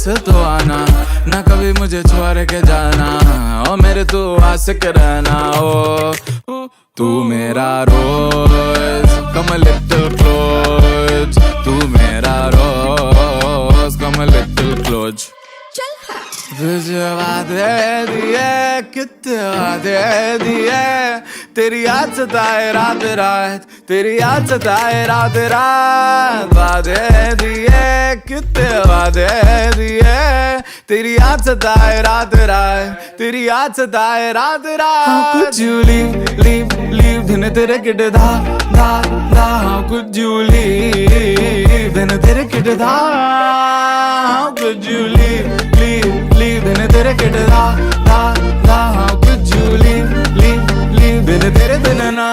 से तो आना, ना कभी मुझे छोड़ के जाना, ओ मेरे तू आशिक रहना। ओ तू मेरा रोज, come a little close, तू मेरा रोज, come a little close। तुझे वादे दिए, कितने वादे दिए, तेरी याद सताए रात रात, तेरी याद सताए रात रात। वादे दिए, कितने वादे दिए, तेरी याद सताए रात रात, तेरी याद सताए रात रात। How could you leave दिन तेरे किट धा धा धा। How could you leave दिन तेरे किट धा। How could you leave दिन तेरे किट धा धा धा। How could you leave दिन तेरे दिन ना।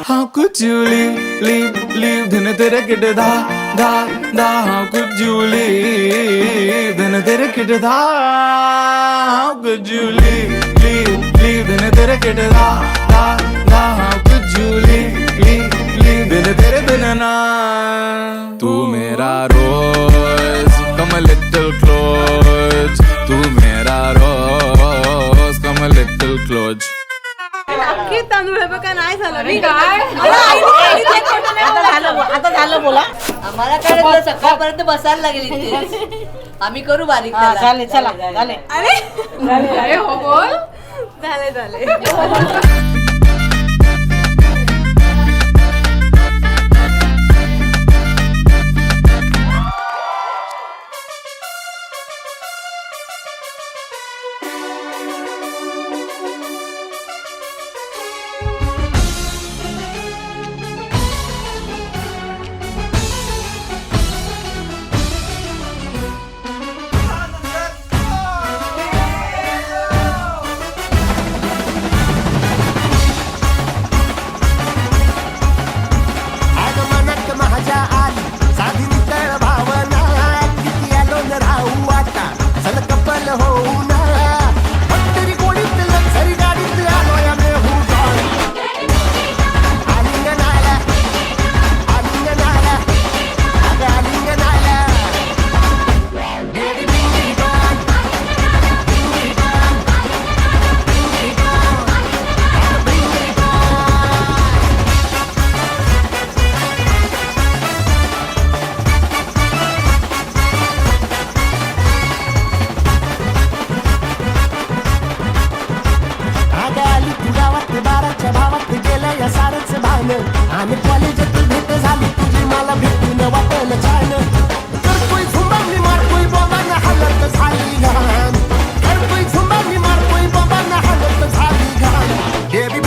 How could you leave दिन तेरे किट धा धा धा। How could you leave दिन तेरे किट धा। How could you leave दिन तेरे किट धा धा धा। How could you leave दिन तेरे दिन ना। तू मेरा रोज, come a little close, तू मेरा रोज, come a little close। अख्खी तांदूळ आहे बघा, नाही झालं मी काय आता झालं बोला। आम्हाला काय सकाळपर्यंत बसायला लागेल इथे, आम्ही करू बारीक। झाले चला झाले। अरे हो बोल, झाले आणि कॉलेजात भेट झाली तुझी, मला भेटून वाटलं छान। तर कोई झुंबानी मार कोई बाबांना हालत झाली घाण, तर कोई झुंबानी मार कोई बाबांना हालत झाली घाण। बेबी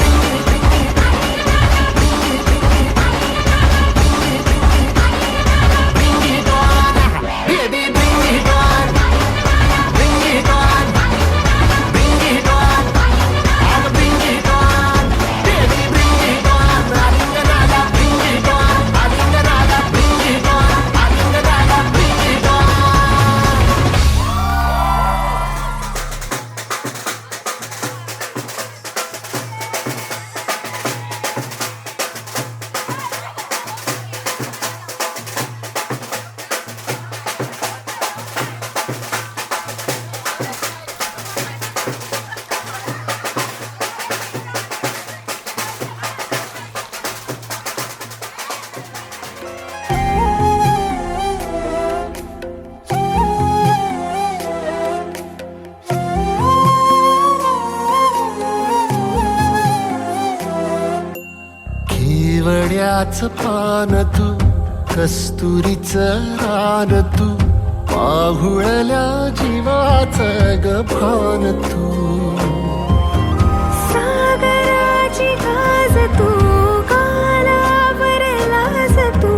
केवड्याच पान तू, कस्तुरीचं रान तू, पाहुळल्या जीवाचं गभान तू। सागराची गाज तू, गालावर लाज तू,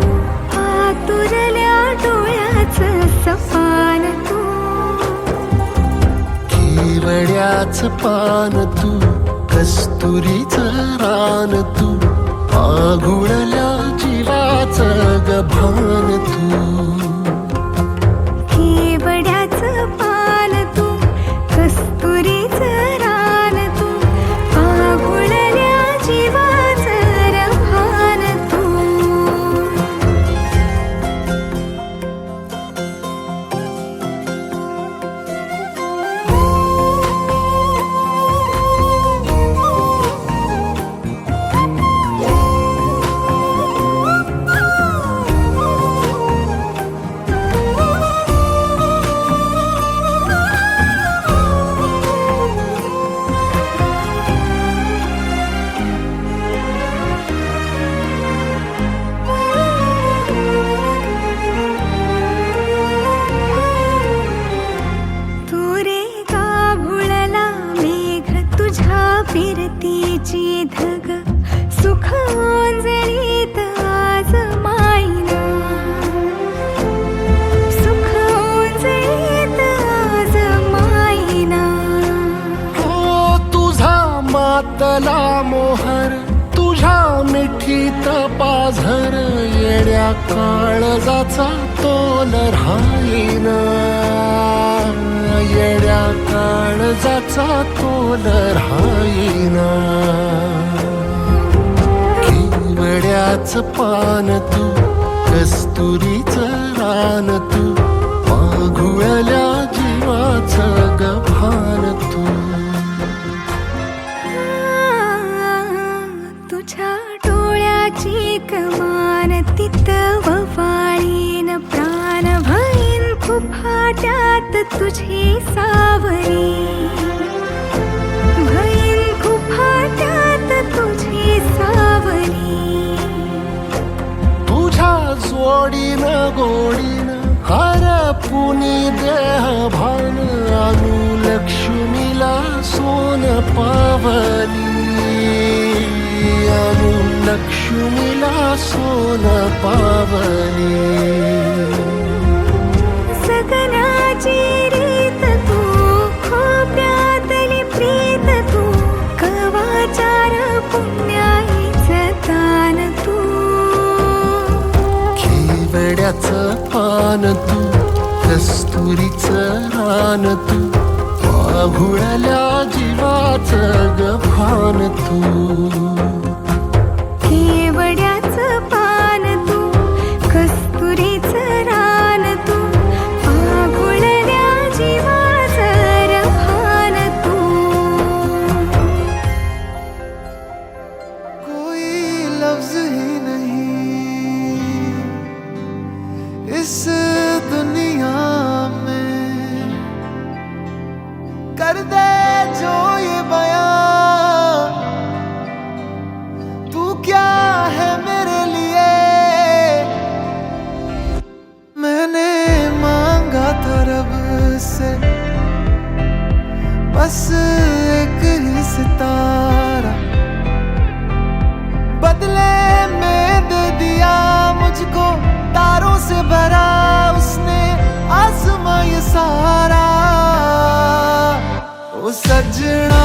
आतुरल्या डोळ्याचं सपान तू। केवड्याच पान तू, कस्तुरीचं रान तू, पाहुळल्या जीवाचं गभान तू। केवड्याचं पान तू, कस्तुरीचं रान तू, येड्या काळजाचा तोल राहीना, येड्या काळजाचा तोल राहीना. केवड्याच पान तू, कस्तुरीचं रान तू, माघुळल्या जीवाचं गभान तू. तुझ्या डोळ्याची कमान तिथं ववाळीन प्राण भईन फुफाट्यात तुझी सावरी, भईन फुफाट्यात तुझी सावरी. तुझ्या जोडीनं गोडीनं हरपुनी देह भान, अनुलक्ष्मीला सोन पावली, अनुलक्ष्मीला सोन पावली. सगनाची रीत तू, खोप्यातली प्रीत तू, कवाचार पुण्याईचं दान तू. केवड्याचं पान तू, कस्तुरीचं रान तू, माघुळल्या जीवाचं गभान तू. केवड्याचं पान तू, कस्तुरीचं रान तू, माघुळल्या जीवाचं रभान तू. कोई लफ्ज ही नहीं इस दुनिया में कर दे जो ये बयां, तू क्या है मेरे लिए. मैंने मांगा था रब से बस एक ही सितारा, बदले में दे दिया मुझको तारों से भरा उसने आसमां ये सारा. ओ सजना